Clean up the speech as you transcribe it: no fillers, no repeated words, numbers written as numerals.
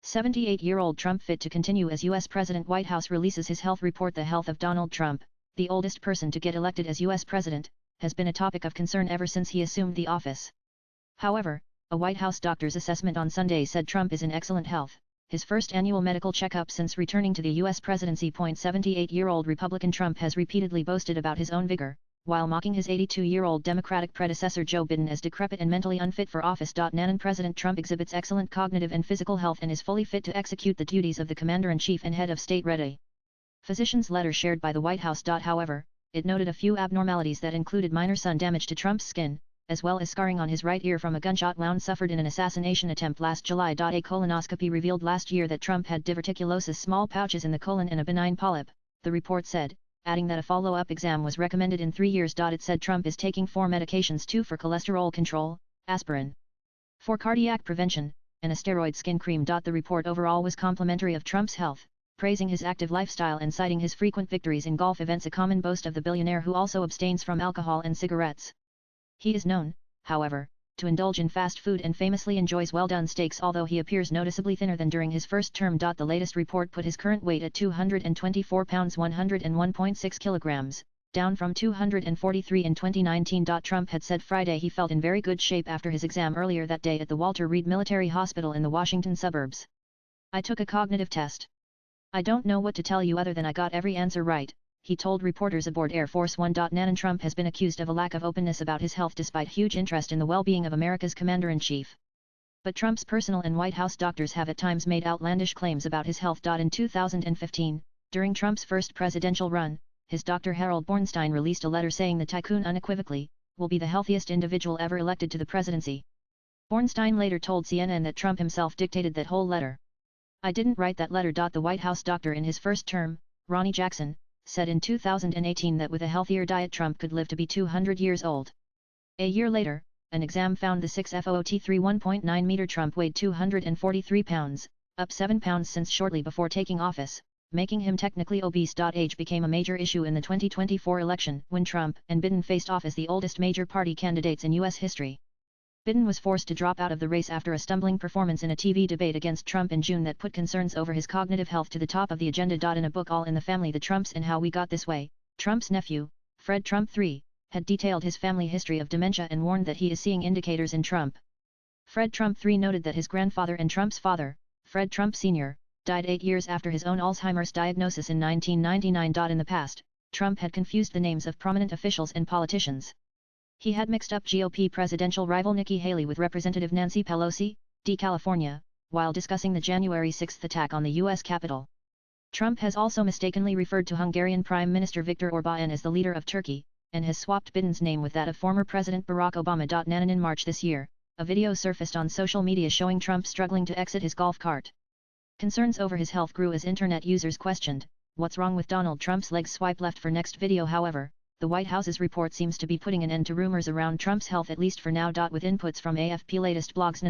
78-year-old Trump fit to continue as U.S. President. White House releases his health report. The health of Donald Trump, the oldest person to get elected as U.S. President, has been a topic of concern ever since he assumed the office. However, a White House doctor's assessment on Sunday said Trump is in excellent health, his first annual medical checkup since returning to the U.S. presidency. 78-year-old Republican Trump has repeatedly boasted about his own vigor, while mocking his 82-year-old Democratic predecessor Joe Biden as decrepit and mentally unfit for office. Non-President Trump exhibits excellent cognitive and physical health and is fully fit to execute the duties of the Commander-in-Chief and head of state. Ready. Physician's letter shared by the White House. However, it noted a few abnormalities that included minor sun damage to Trump's skin, as well as scarring on his right ear from a gunshot wound suffered in an assassination attempt last July. A colonoscopy revealed last year that Trump had diverticulosis, small pouches in the colon and a benign polyp, the report said, adding that a follow-up exam was recommended in 3 years. It said Trump is taking 4 medications: 2 for cholesterol control, aspirin for cardiac prevention, and a steroid skin cream. The report overall was complimentary of Trump's health, praising his active lifestyle and citing his frequent victories in golf events, a common boast of the billionaire who also abstains from alcohol and cigarettes. He is known, however, to indulge in fast food and famously enjoys well-done steaks, although he appears noticeably thinner than during his first term. The latest report put his current weight at 224 pounds 101.6 kilograms, down from 243 in 2019. Trump had said Friday he felt in very good shape after his exam earlier that day at the Walter Reed Military Hospital in the Washington suburbs. "I took a cognitive test. I don't know what to tell you other than I got every answer right," he told reporters aboard Air Force One. Trump has been accused of a lack of openness about his health despite huge interest in the well-being of America's Commander-in-Chief. But Trump's personal and White House doctors have at times made outlandish claims about his health. In 2015, during Trump's first presidential run, his doctor Harold Bornstein released a letter saying the tycoon unequivocally will be the healthiest individual ever elected to the presidency. Bornstein later told CNN that Trump himself dictated that whole letter. "I didn't write that letter." The White House doctor in his first term, Ronnie Jackson, said in 2018 that with a healthier diet Trump could live to be 200 years old. A year later, an exam found the 6'3" 1.9-meter Trump weighed 243 pounds, up 7 pounds since shortly before taking office, making him technically obese. Age became a major issue in the 2024 election when Trump and Biden faced off as the oldest major party candidates in U.S. history. Biden was forced to drop out of the race after a stumbling performance in a TV debate against Trump in June that put concerns over his cognitive health to the top of the agenda. In a book, All in the Family: The Trumps and How We Got This Way, Trump's nephew, Fred Trump III, had detailed his family history of dementia and warned that he is seeing indicators in Trump. Fred Trump III noted that his grandfather and Trump's father, Fred Trump Sr., died 8 years after his own Alzheimer's diagnosis in 1999. In the past, Trump had confused the names of prominent officials and politicians. He had mixed up GOP presidential rival Nikki Haley with Representative Nancy Pelosi, D. California, while discussing the January 6 attack on the U.S. Capitol. Trump has also mistakenly referred to Hungarian Prime Minister Viktor Orbán as the leader of Turkey, and has swapped Biden's name with that of former President Barack Obama. In March this year, a video surfaced on social media showing Trump struggling to exit his golf cart. Concerns over his health grew as internet users questioned, "What's wrong with Donald Trump's legs?" Swipe left for next video. However, the White House's report seems to be putting an end to rumors around Trump's health, at least for now. With inputs from AFP latest blogs.